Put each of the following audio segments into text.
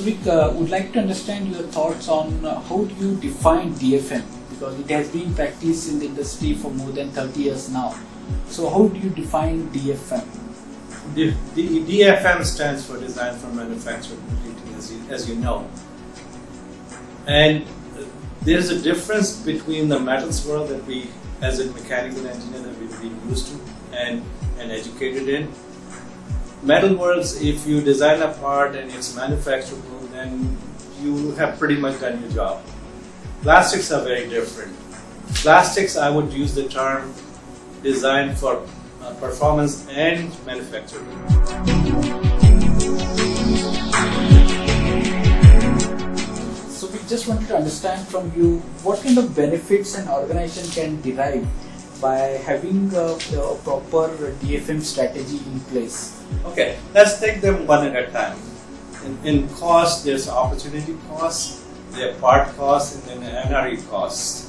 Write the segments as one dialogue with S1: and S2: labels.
S1: Vic, would like to understand your thoughts on how do you define DFM, because it has been practiced in the industry for more than 30 years now. So how do you define DFM?
S2: The DFM stands for Design for Manufacturability, as you know. And there's a difference between the metals world that we, as a mechanical engineer, that we've been used to and educated in. Metal worlds, if you design a part and it's manufacturable, then you have pretty much done your job. Plastics are very different. Plastics, I would use the term design for performance and manufacturability.
S1: So we just wanted to understand from you what kind of benefits an organization can derive by having a proper DFM strategy in place.
S2: Okay, let's take them one at a time. In cost, there's opportunity costs, there are part costs, and then NRE costs.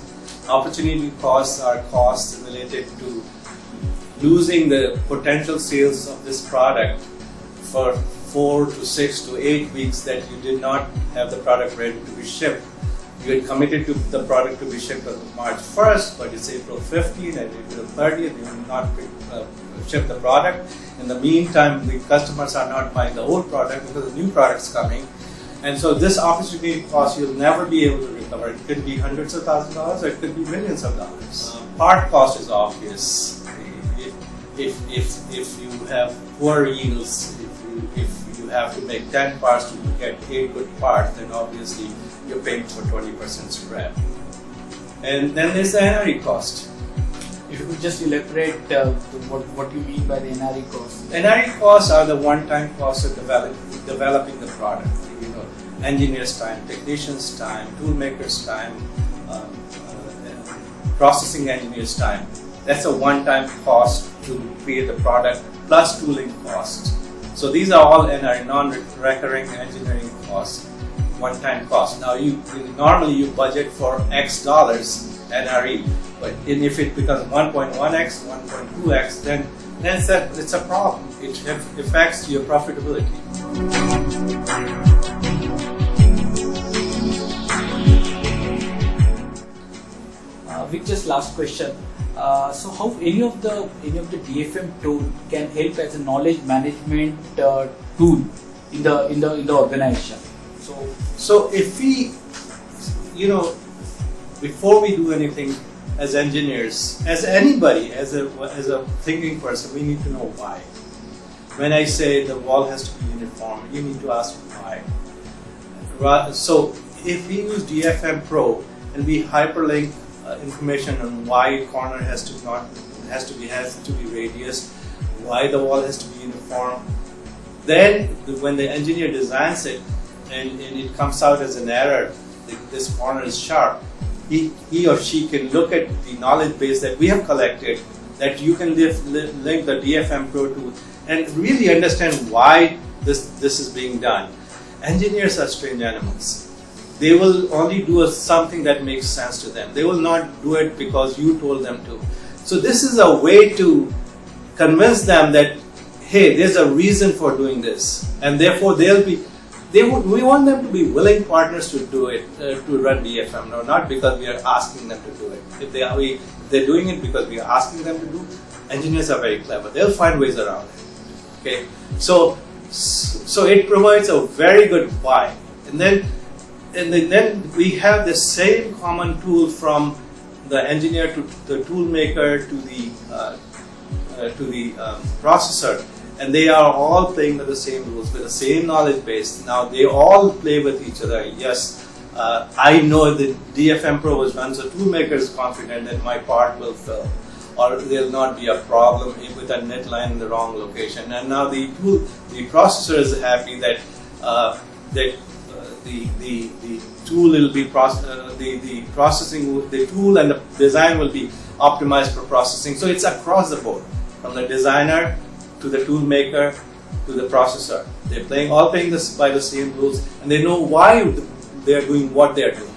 S2: Opportunity costs are costs related to losing the potential sales of this product for 4 to 6 to 8 weeks that you did not have the product ready to be shipped. You had committed to the product to be shipped on March 1st, but it's April 15th and April 30th, you have not shipped the product. In the meantime, the customers are not buying the old product because the new product's coming. And so this opportunity cost you'll never be able to recover. It could be hundreds of thousands of dollars or it could be millions of dollars. Part cost is obvious. If you have poor yields, if you have to make 10 parts to get 8 good parts, then obviously you're paying for 20% spread. And then there's the NRE cost.
S1: If you could just elaborate what you mean by the NRE cost.
S2: NRE costs are the one-time costs of developing the product. You know, engineers' time, technicians' time, toolmakers' time, processing engineers' time. That's a one-time cost to create the product plus tooling costs. So these are all NRE, non-recurring engineering costs, one-time costs. Now normally you budget for X dollars NRE, but if it becomes 1.1x, 1.2x, then it's a problem. It affects your profitability.
S1: Vic, just last question. So how any of the DFM tool can help as a knowledge management tool in the organization?
S2: So if we, before we do anything as engineers, as anybody, as a thinking person, we need to know why. When I say the wall has to be uniform, you need to ask why. So if we use DFM Pro and we hyperlink information on why corner has to be radius, why the wall has to be uniform, then when the engineer designs it and it comes out as an error, this corner is sharp, he or she can look at the knowledge base that we have collected, that you can link the DFM Pro to, and really understand why this is being done. Engineers are strange animals. They will only do something that makes sense to them. They will not do it because you told them to. So this is a way to convince them that, hey, there's a reason for doing this, and therefore we want them to be willing partners to do it, to run DFM, no, not because we are asking them to do it. If they're doing it because we are asking them to do, engineers are very clever. They'll find ways around it. Okay, so it provides a very good why, and then we have the same common tool from the engineer to the tool maker to the processor, and they are all playing with the same rules, with the same knowledge base. Now they all play with each other. Yes, I know the DFM Pro was run, so tool maker is confident that my part will fill, or there will not be a problem with a net line in the wrong location. And now the processor is happy that the tool will be the tool and the design will be optimized for processing. So it's across the board, from the designer to the tool maker to the processor. They're all playing this by the same rules, and they know why they are doing what they are doing.